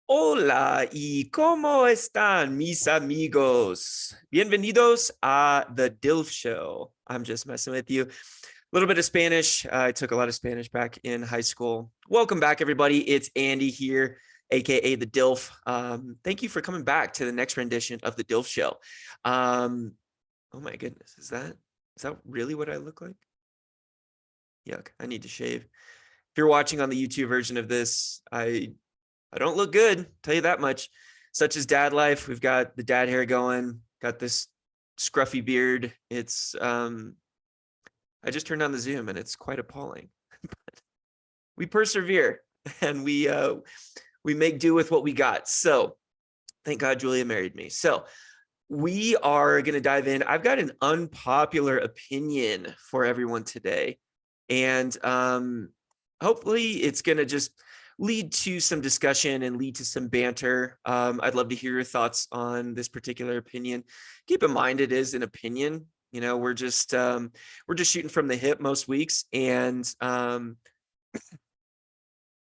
Hola y cómo están mis amigos? Bienvenidos a the D.I.L.F show. I'm just messing with you. A little bit of Spanish. I took a lot of Spanish back in high school. Welcome back, everybody. It's Andy here, aka the D.I.L.F. Thank you for coming back to the next rendition of the D.I.L.F show. Oh my goodness, is that really what I look like? Yuck, I need to shave. If you're watching on the YouTube version of this, I don't look good, tell you that much. Such as dad life. We've got the dad hair going, got this scruffy beard. It's I just turned on the Zoom and it's quite appalling. We persevere and we make do with what we got. So thank God Julia married me. So we are going to dive in. I've got an unpopular opinion for everyone today. And hopefully it's going to just lead to some discussion and lead to some banter. I'd love to hear your thoughts on this particular opinion. Keep in mind, it is an opinion. You know, we're just shooting from the hip most weeks. And,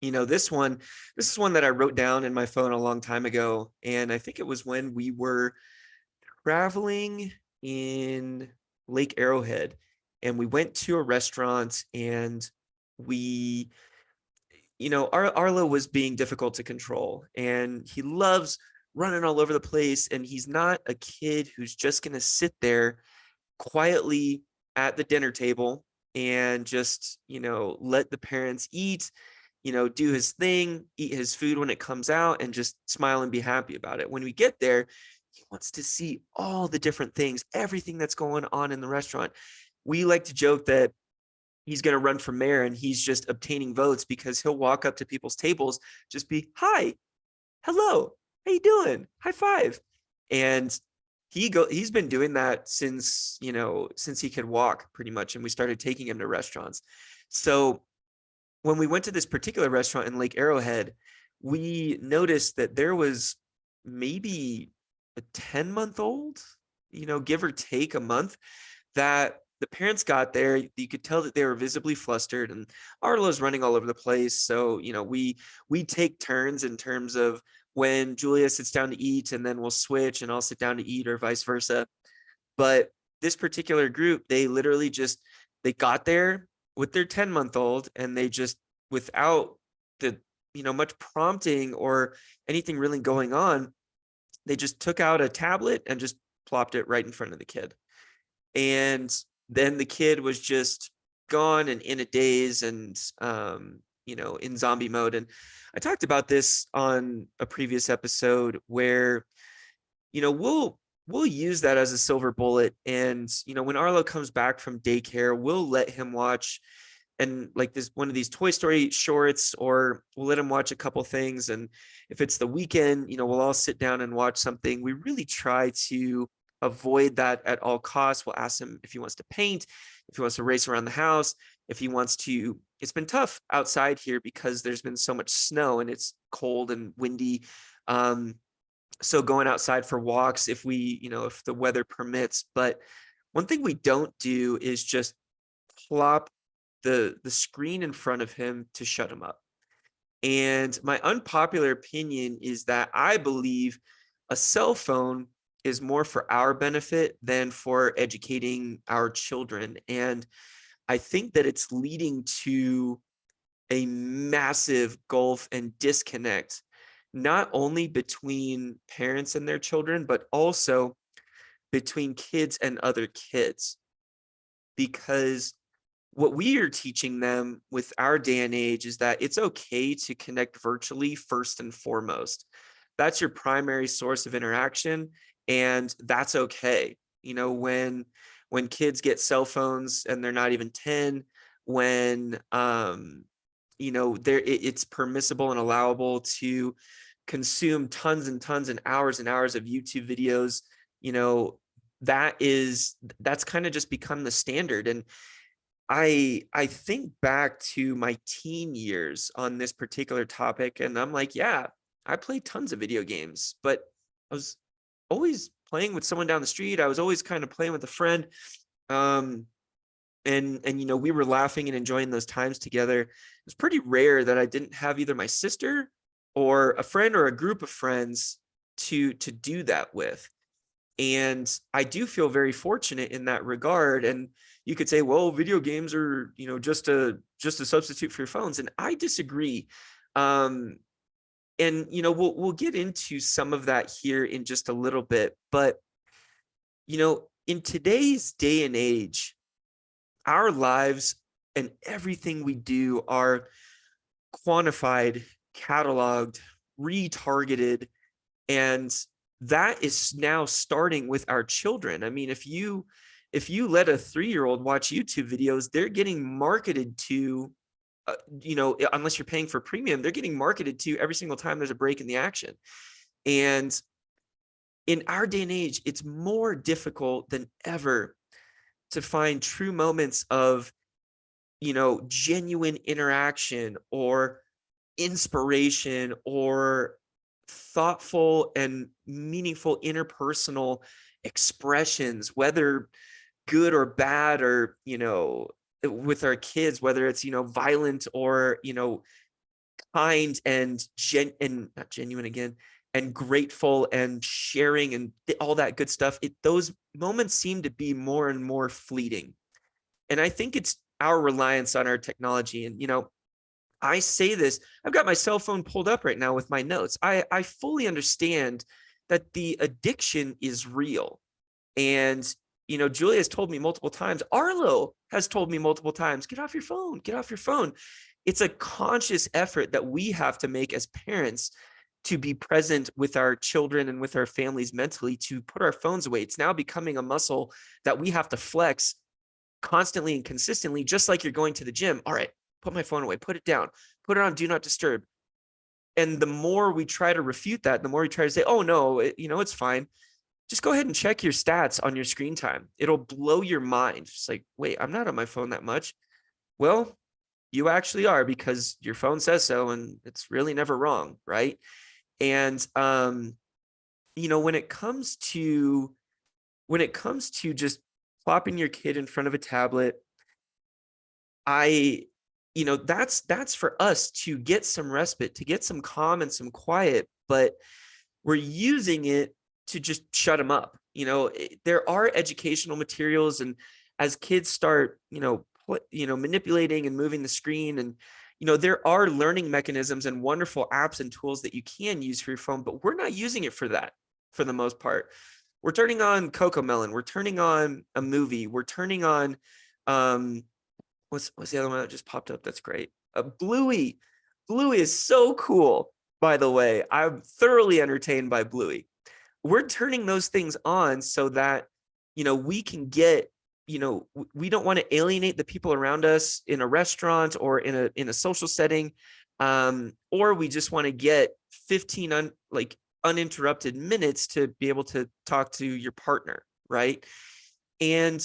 you know, this is one that I wrote down in my phone a long time ago. And I think it was when we were traveling in Lake Arrowhead and we went to a restaurant and we, you know, Arlo was being difficult to control and he loves running all over the place. And he's not a kid who's just going to sit there quietly at the dinner table and just, you know, let the parents eat, you know, do his thing, eat his food when it comes out and just smile and be happy about it. When we get there, he wants to see all the different things, everything that's going on in the restaurant. We like to joke that he's going to run for mayor and he's just obtaining votes because he'll walk up to people's tables, just be, hi, hello, how you doing? High five. And he's been doing that since, you know, since he could walk pretty much. And we started taking him to restaurants. So when we went to this particular restaurant in Lake Arrowhead, we noticed that there was maybe a 10-month-old, you know, give or take a month, that the parents got there. You could tell that they were visibly flustered and Arlo's running all over the place. So, you know, we take turns in terms of when Julia sits down to eat and then we'll switch and I'll sit down to eat or vice versa. But this particular group, they literally just, they got there with their 10-month-old and they just, without the, you know, much prompting or anything really going on, they just took out a tablet and just plopped it right in front of the kid. And then the kid was just gone and in a daze and, you know, in zombie mode. And I talked about this on a previous episode where, you know, we'll use that as a silver bullet. And, you know, when Arlo comes back from daycare, we'll let him watch and like this one of these Toy Story shorts, or we'll let him watch a couple things. And if it's the weekend, you know, we'll all sit down and watch something. We really try to avoid that at all costs. We'll ask him if he wants to paint, if he wants to race around the house, if he wants to. It's been tough outside here because there's been so much snow and it's cold and windy. So going outside for walks if we, you know, if the weather permits. But one thing we don't do is just plop the screen in front of him to shut him up. And my unpopular opinion is that I believe a cell phone is more for our benefit than for educating our children. And I think that it's leading to a massive gulf and disconnect, not only between parents and their children, but also between kids and other kids. Because what we are teaching them with our day and age is that it's okay to connect virtually first and foremost. That's your primary source of interaction, and that's okay. You know, when kids get cell phones and they're not even 10, when you know, it's permissible and allowable to consume tons and tons and hours of YouTube videos, you know, that's kind of just become the standard. And I think back to my teen years on this particular topic, and I'm like, yeah, I played tons of video games, but I was always playing with someone down the street. I was always kind of playing with a friend. And you know, we were laughing and enjoying those times together. It was pretty rare that I didn't have either my sister or a friend or a group of friends to do that with. And I do feel very fortunate in that regard. And you could say, well, video games are, just a substitute for your phones. And I disagree. And we'll get into some of that here in just a little bit. But in today's day and age, our lives and everything we do are quantified, cataloged, retargeted, and that is now starting with our children. I mean, if you let a 3-year-old watch YouTube videos, they're getting marketed to, unless you're paying for premium, they're getting marketed to every single time there's a break in the action. And in our day and age, it's more difficult than ever to find true moments of, genuine interaction or inspiration or thoughtful and meaningful interpersonal expressions, whether good or bad, or, with our kids, whether it's, violent or, kind and not genuine again, and grateful and sharing and all that good stuff. Those moments seem to be more and more fleeting. And I think it's our reliance on our technology. And, I say this, I've got my cell phone pulled up right now with my notes. I fully understand that the addiction is real. And, Julia has told me multiple times, Arlo has told me multiple times, get off your phone, get off your phone. It's a conscious effort that we have to make as parents to be present with our children and with our families mentally, to put our phones away. It's now becoming a muscle that we have to flex constantly and consistently, just like you're going to the gym. All right, put my phone away, put it down, put it on do not disturb. And the more we try to refute that, the more we try to say, oh no, it's fine. Just go ahead and check your stats on your screen time. It'll blow your mind. It's like, wait, I'm not on my phone that much. Well, you actually are, because your phone says so, and it's really never wrong, right? And when it comes to just plopping your kid in front of a tablet, that's for us to get some respite, to get some calm and some quiet, but we're using it to just shut them up. There are educational materials, and as kids start, manipulating and moving the screen, and, there are learning mechanisms and wonderful apps and tools that you can use for your phone, but we're not using it for that for the most part. We're turning on Cocomelon. We're turning on a movie. We're turning on, what's the other one that just popped up? That's great. Bluey. Bluey is so cool, by the way. I'm thoroughly entertained by Bluey. We're turning those things on so that, we can get, we don't want to alienate the people around us in a restaurant or in a social setting. Or we just want to get 15 uninterrupted minutes to be able to talk to your partner, right? And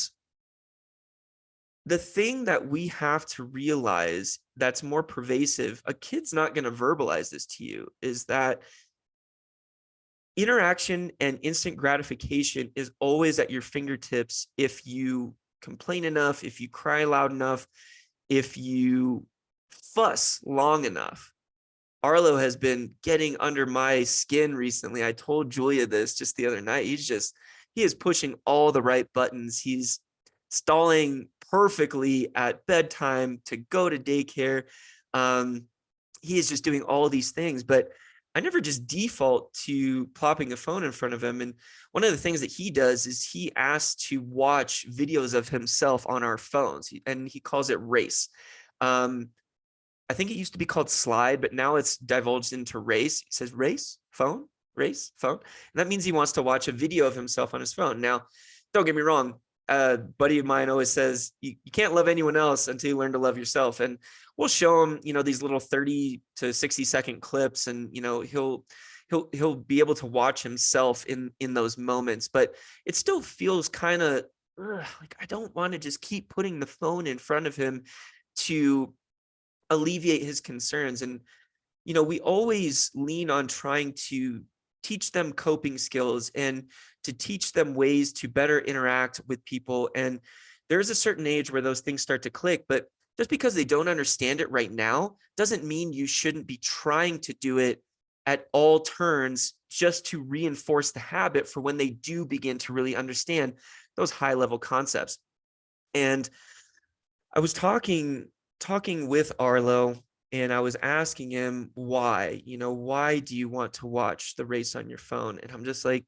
the thing that we have to realize that's more pervasive, a kid's not going to verbalize this to you, is that interaction and instant gratification is always at your fingertips if you complain enough, if you cry loud enough, if you fuss long enough. Arlo has been getting under my skin recently. I told Julia this just the other night. He is pushing all the right buttons. He's stalling perfectly at bedtime to go to daycare. He is just doing all these things, but I never just default to plopping a phone in front of him. And one of the things that he does is he asks to watch videos of himself on our phones, and he calls it Race. I think it used to be called Slide, but now it's divulged into Race. He says, Race, phone, Race, phone. And that means he wants to watch a video of himself on his phone. Now, don't get me wrong. A buddy of mine always says, you can't love anyone else until you learn to love yourself. And we'll show him, these little 30 to 60 second clips, and, he'll be able to watch himself in those moments, but it still feels kind of like I don't want to just keep putting the phone in front of him to alleviate his concerns. And, we always lean on trying to teach them coping skills and to teach them ways to better interact with people. And there's a certain age where those things start to click, but just because they don't understand it right now doesn't mean you shouldn't be trying to do it at all turns just to reinforce the habit for when they do begin to really understand those high level concepts. And I was talking with Arlo, and I was asking him why, why do you want to watch the race on your phone? And I'm just like,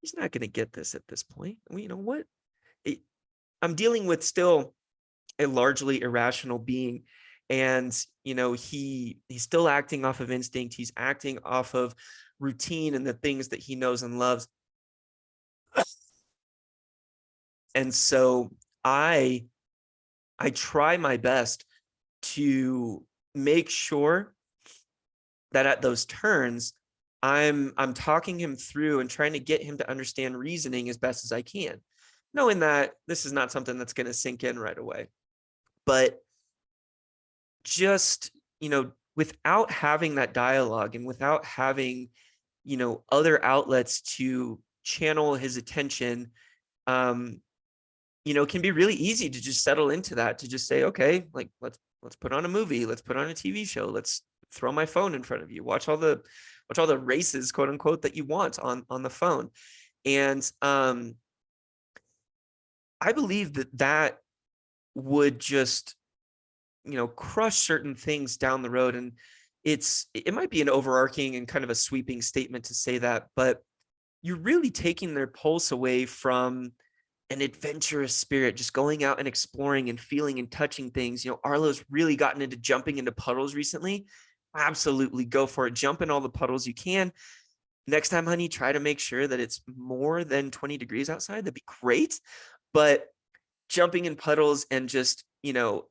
he's not going to get this at this point. Well, you know what? I'm dealing with still a largely irrational being, and he's still acting off of instinct. He's acting off of routine and the things that he knows and loves. And so I try my best to make sure that at those turns, I'm talking him through and trying to get him to understand reasoning as best as I can, knowing that this is not something that's going to sink in right away. But just, without having that dialogue and without having, other outlets to channel his attention, it can be really easy to just settle into that, to just say, okay, like let's put on a movie, let's put on a TV show, let's throw my phone in front of you, watch all the races, quote unquote, that you want on the phone. And I believe that would just, crush certain things down the road. And it might be an overarching and kind of a sweeping statement to say that, but you're really taking their pulse away from an adventurous spirit, just going out and exploring and feeling and touching things. Arlo's really gotten into jumping into puddles recently. Absolutely go for it. Jump in all the puddles you can. Next time, honey, try to make sure that it's more than 20 degrees outside. That'd be great. But jumping in puddles and just,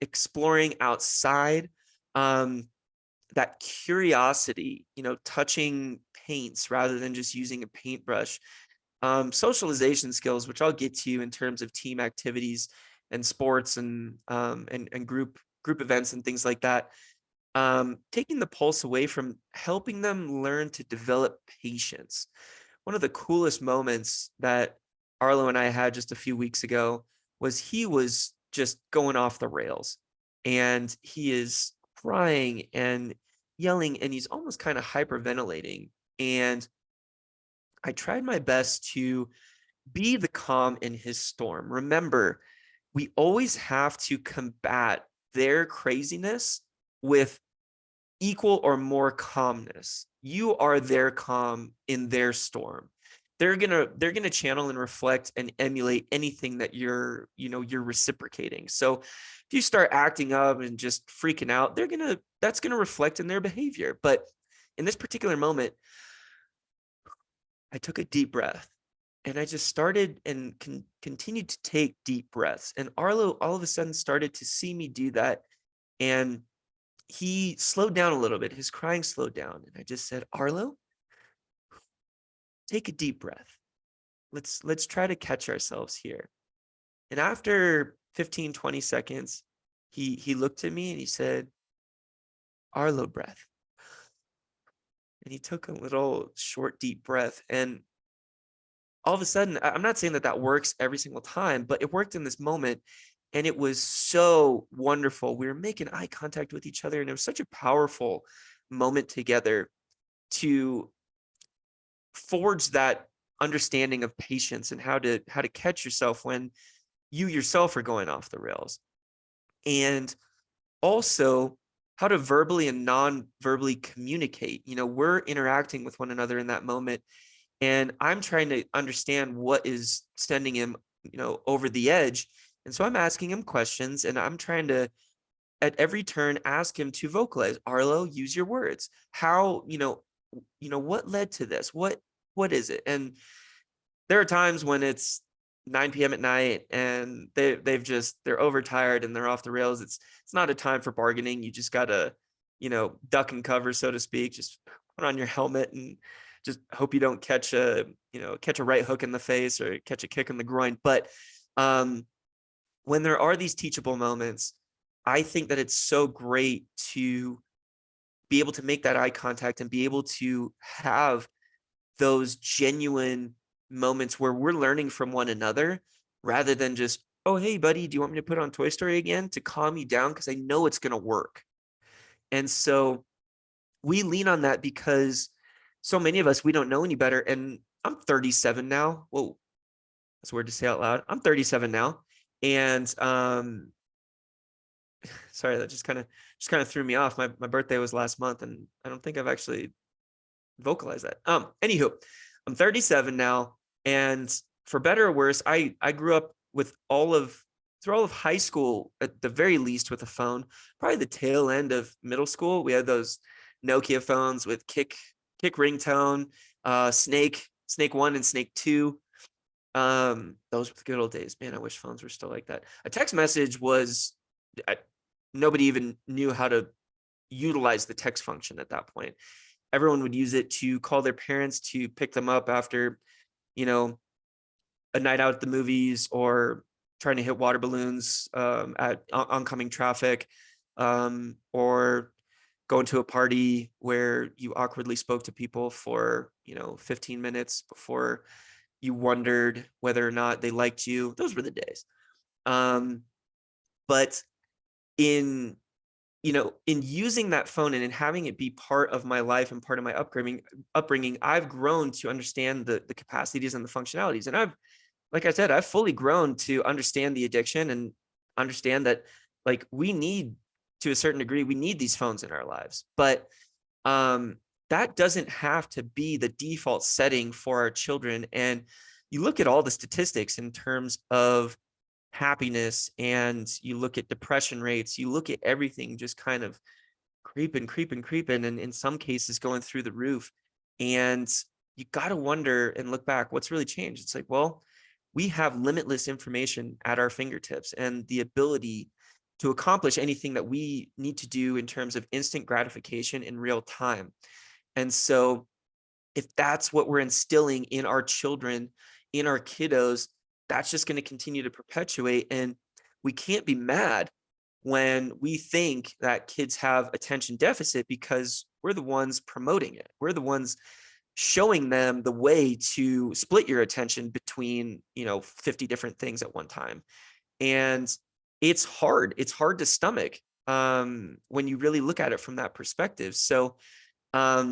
exploring outside, that curiosity, touching paints rather than just using a paintbrush, socialization skills, which I'll get to in terms of team activities and sports and group events and things like that. Taking the pulse away from helping them learn to develop patience. One of the coolest moments that Arlo and I had just a few weeks ago was he was just going off the rails, and he is crying and yelling, and he's almost kind of hyperventilating. And I tried my best to be the calm in his storm. Remember, we always have to combat their craziness with equal or more calmness. You are their calm in their storm. They're gonna channel and reflect and emulate anything that you're reciprocating. So if you start acting up and just freaking out, that's gonna reflect in their behavior. But in this particular moment, I took a deep breath, and I just started and continued to take deep breaths. And Arlo all of a sudden started to see me do that, and he slowed down a little bit. His crying slowed down, and I just said, Arlo, take a deep breath. Let's try to catch ourselves here. And after 15, 20 seconds, he looked at me and he said, Arlo breath. And he took a little short, deep breath. And all of a sudden, I'm not saying that works every single time, but it worked in this moment. And it was so wonderful. We were making eye contact with each other, and it was such a powerful moment together to forge that understanding of patience and how to catch yourself when you yourself are going off the rails. And also how to verbally and non-verbally communicate. We're interacting with one another in that moment, and I'm trying to understand what is sending him, over the edge. And so I'm asking him questions, and I'm trying to, at every turn, ask him to vocalize. Arlo, use your words. How, what led to this? What is it? And there are times when it's 9 p.m. at night and they're overtired and they're off the rails. It's not a time for bargaining. You just gotta, duck and cover, so to speak. Just put on your helmet and just hope you don't catch a right hook in the face or catch a kick in the groin. But when there are these teachable moments, I think that it's so great to be able to make that eye contact and be able to have those genuine moments where we're learning from one another, rather than just, oh, hey, buddy, do you want me to put on Toy Story again to calm you down? Because I know it's going to work. And so we lean on that because so many of us, we don't know any better. And I'm 37 now. Whoa, that's weird to say out loud. I'm 37 now. And sorry, that just kind of threw me off. My birthday was last month, and I don't think I've actually vocalized that. Anywho, I'm 37 now, and for better or worse, I grew up with through all of high school, at the very least, with a phone. Probably the tail end of middle school, we had those Nokia phones with kick ringtone, Snake 1 and Snake 2. Those were the good old days, man. I wish phones were still like that. A text message was, nobody even knew how to utilize the text function at that point. Everyone would use it to call their parents to pick them up after, a night out at the movies, or trying to hit water balloons at oncoming traffic, or going to a party where you awkwardly spoke to people for 15 minutes before you wondered whether or not they liked you. Those were the days. But in using that phone and in having it be part of my life and part of my upbringing, I've grown to understand the capacities and the functionalities. And like I said, I've fully grown to understand the addiction and understand that, like, to a certain degree, we need these phones in our lives. But that doesn't have to be the default setting for our children. And you look at all the statistics in terms of happiness, and you look at depression rates, you look at everything just kind of creeping, and in some cases going through the roof. And you got to wonder and look back, what's really changed? It's like, well, we have limitless information at our fingertips and the ability to accomplish anything that we need to do in terms of instant gratification in real time. And so if that's what we're instilling in our children, in our kiddos, that's just going to continue to perpetuate. And we can't be mad when we think that kids have attention deficit, because we're the ones promoting it. We're the ones showing them the way to split your attention between 50 different things at one time. And it's hard to stomach when you really look at it from that perspective. So how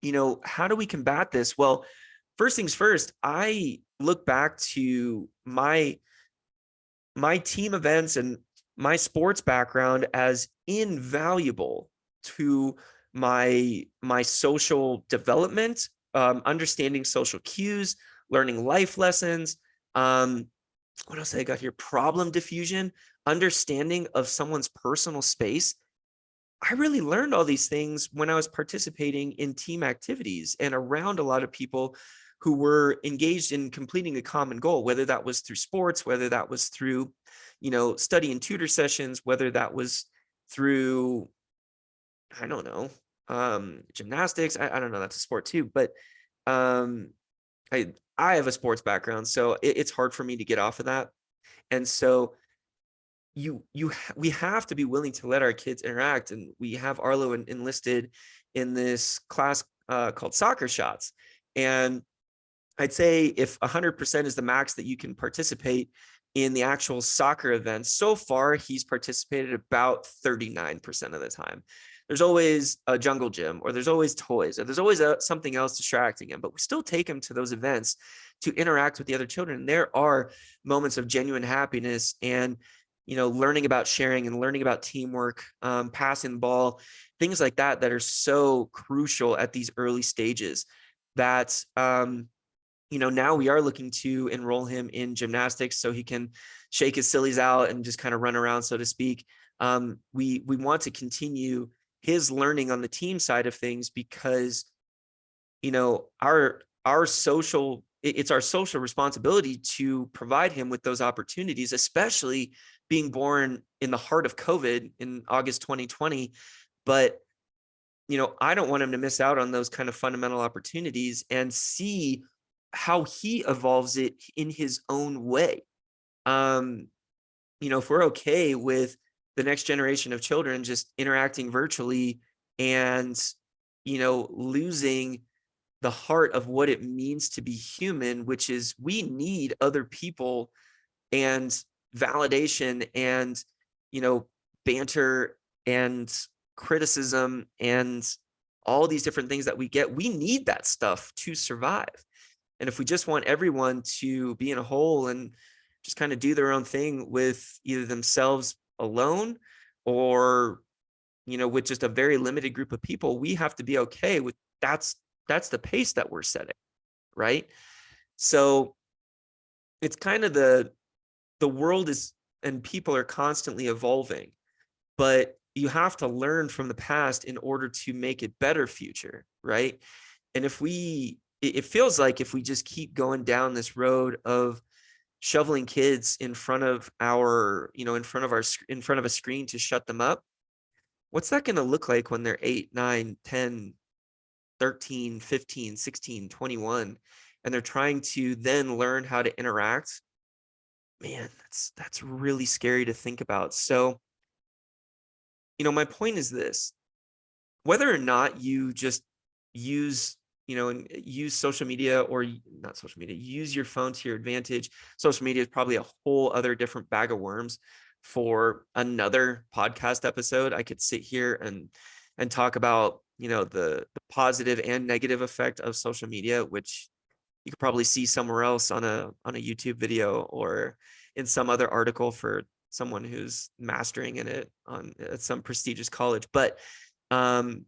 do we combat this? Well, first things first, I look back to my team events and my sports background as invaluable to my social development, understanding social cues, learning life lessons. What else I got here? Problem diffusion, understanding of someone's personal space. I really learned all these things when I was participating in team activities and around a lot of people who were engaged in completing a common goal, whether that was through sports, whether that was through, study and tutor sessions, whether that was through, I don't know, gymnastics. I don't know, that's a sport too, but I have a sports background, so it's hard for me to get off of that. And so we have to be willing to let our kids interact. And we have Arlo enlisted in this class called Soccer Shots. And I'd say if 100% is the max that you can participate in the actual soccer events, so far he's participated about 39% of the time. There's always a jungle gym, or there's always toys, or there's always something else distracting him, but we still take him to those events to interact with the other children. And there are moments of genuine happiness and learning about sharing and learning about teamwork, passing the ball, things like that are so crucial at these early stages that, now we are looking to enroll him in gymnastics so he can shake his sillies out and just kind of run around, so to speak. We want to continue his learning on the team side of things, because, it's our social responsibility to provide him with those opportunities, especially being born in the heart of COVID in August 2020. But, I don't want him to miss out on those kind of fundamental opportunities and see how he evolves it in his own way. If we're okay with the next generation of children just interacting virtually and, losing the heart of what it means to be human, which is we need other people and validation and, banter and criticism and all these different things that we get. We need that stuff to survive. And if we just want everyone to be in a hole and just kind of do their own thing with either themselves alone or, with just a very limited group of people, we have to be okay with that's the pace that we're setting, right? So it's kind of the world is, and people are constantly evolving, but you have to learn from the past in order to make it better future, right? And it feels like if we just keep going down this road of shoveling kids in front of in front of a screen to shut them up, what's that going to look like when they're 8, 9, 10, 13, 15, 16, 21, and they're trying to then learn how to interact? Man, that's really scary to think about. So, my point is this: whether or not you just use, and use social media, or not social media, use your phone to your advantage. Social media is probably a whole other different bag of worms for another podcast episode. I could sit here and talk about, the positive and negative effect of social media, which you could probably see somewhere else on a YouTube video or in some other article for someone who's mastering in it at some prestigious college. But when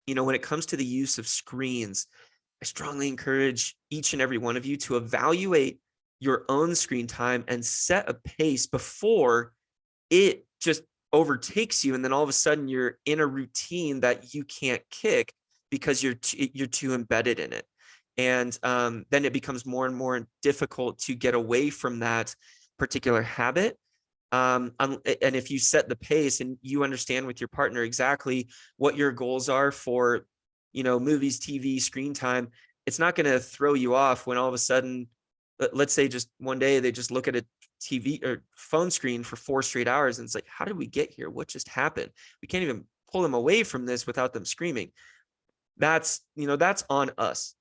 it comes to the use of screens, I strongly encourage each and every one of you to evaluate your own screen time and set a pace before it just overtakes you. And then all of a sudden you're in a routine that you can't kick because you're too embedded in it. And then it becomes more and more difficult to get away from that particular habit. And if you set the pace and you understand with your partner exactly what your goals are for, movies, TV, screen time, it's not going to throw you off when all of a sudden, let's say just one day they just look at a TV or phone screen for 4 straight hours. And it's like, how did we get here? What just happened? We can't even pull them away from this without them screaming. That's on us.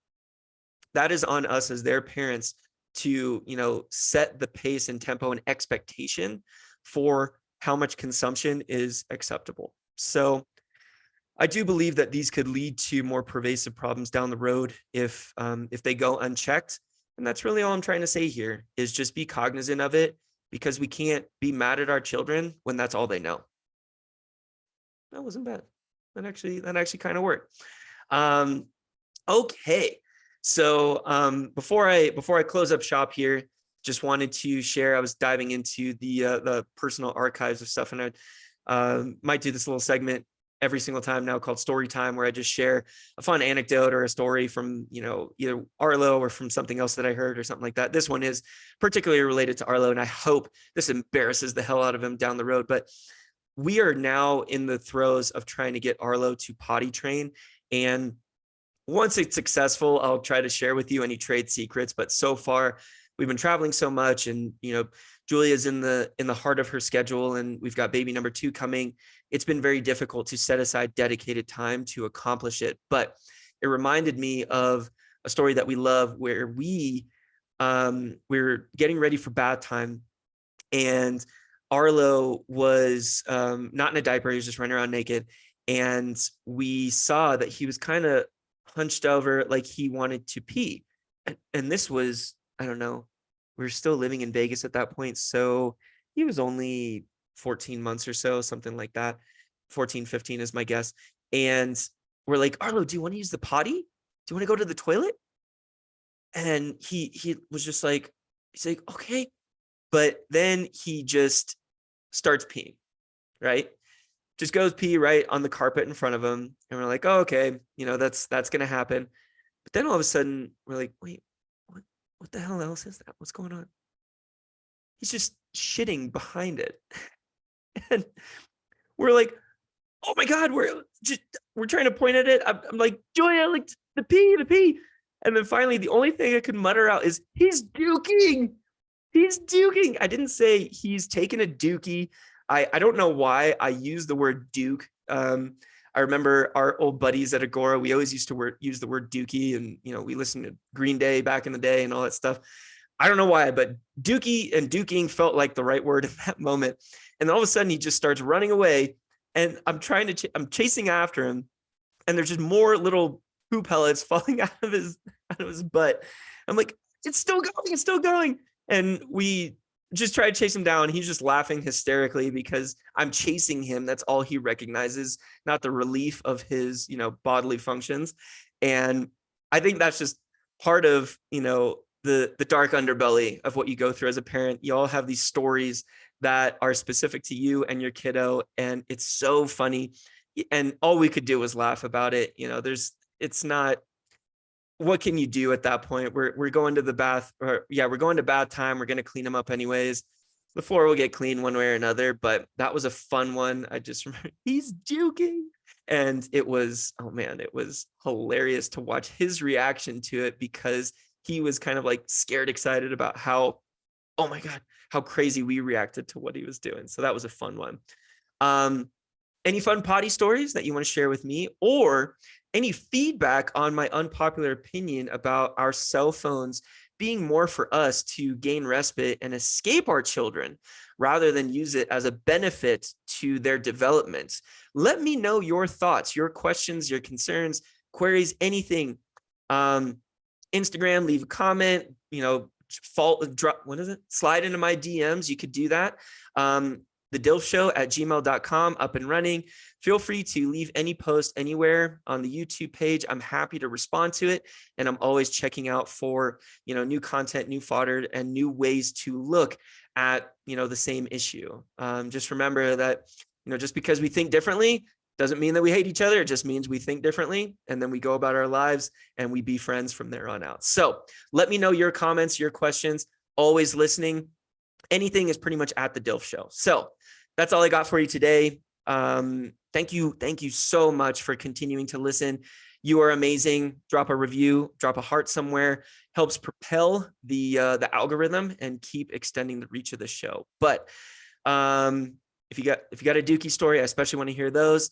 That is on us as their parents to, set the pace and tempo and expectation for how much consumption is acceptable. So I do believe that these could lead to more pervasive problems down the road if they go unchecked. And that's really all I'm trying to say here, is just be cognizant of it, because we can't be mad at our children when that's all they know. That wasn't bad. That actually kind of worked. Okay. So before I close up shop here, just wanted to share, I was diving into the personal archives of stuff, and I might do this little segment every single time now called Story Time, where I just share a fun anecdote or a story from, either Arlo or from something else that I heard or something like that. This one is particularly related to Arlo, and I hope this embarrasses the hell out of him down the road. But we are now in the throes of trying to get Arlo to potty train. And once it's successful, I'll try to share with you any trade secrets. But so far, we've been traveling so much, and Julia's in the heart of her schedule, and we've got baby number 2 coming. It's been very difficult to set aside dedicated time to accomplish it. But it reminded me of a story that we love, where we're getting ready for bath time, and Arlo was not in a diaper. He was just running around naked, and we saw that he was kind of hunched over, like he wanted to pee. And this was, I don't know, we were still living in Vegas at that point. So he was only 14 months or so, something like that. 14, 15 is my guess. And we're like, Arlo, do you want to use the potty? Do you want to go to the toilet? And he was just like, he's like, okay. But then he just starts peeing, right? Just goes pee right on the carpet in front of him. And we're like, oh, okay, that's going to happen. But then all of a sudden we're like, wait, what the hell else is that? What's going on? He's just shitting behind it. And we're like, oh my God, we're trying to point at it. I'm like, Julia, like the pee. And then finally, the only thing I could mutter out is, he's duking. He's duking. I didn't say he's taken a dookie. I don't know why I use the word duke. I remember our old buddies at Agora, we always used to use the word dookie, and we listened to Green Day back in the day and all that stuff. I don't know why, but dookie and duking felt like the right word in that moment. And then all of a sudden he just starts running away, and I'm chasing after him. and there's just more little poo pellets falling out of his butt. I'm like, it's still going, it's still going. And we just try to chase him down. He's just laughing hysterically because I'm chasing him. That's all he recognizes, not the relief of his, bodily functions. And I think that's just part of, the dark underbelly of what you go through as a parent. You all have these stories that are specific to you and your kiddo, and it's so funny. And all we could do was laugh about it. It's not, what can you do at that point? We're going to the bath, we're going to bath time. We're going to clean them up anyways. The floor will get clean one way or another, but that was a fun one. I just remember he's juking. And it was, oh man, it was hilarious to watch his reaction to it, because he was kind of like scared, excited about how, oh my God, how crazy we reacted to what he was doing. So that was a fun one. Any fun potty stories that you want to share with me, or any feedback on my unpopular opinion about our cell phones being more for us to gain respite and escape our children rather than use it as a benefit to their development? Let me know your thoughts, your questions, your concerns, queries, anything. Instagram, leave a comment, slide into my DMs. You could do that. Thedilfshow at gmail.com, up and running. Feel free to leave any post anywhere on the YouTube page. I'm happy to respond to it. And I'm always checking out for, new content, new fodder, and new ways to look at, the same issue. Just remember that, just because we think differently doesn't mean that we hate each other. It just means we think differently, and then we go about our lives and we be friends from there on out. So let me know your comments, your questions. Always listening. Anything is pretty much at the D.I.L.F show. So that's all I got for you today. Thank you so much for continuing to listen. You are amazing. Drop a review, drop a heart somewhere. Helps propel the algorithm and keep extending the reach of the show. But if you got a dookie story, I especially want to hear those.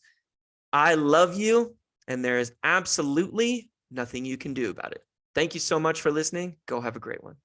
I love you, and there is absolutely nothing you can do about it. Thank you so much for listening. Go have a great one.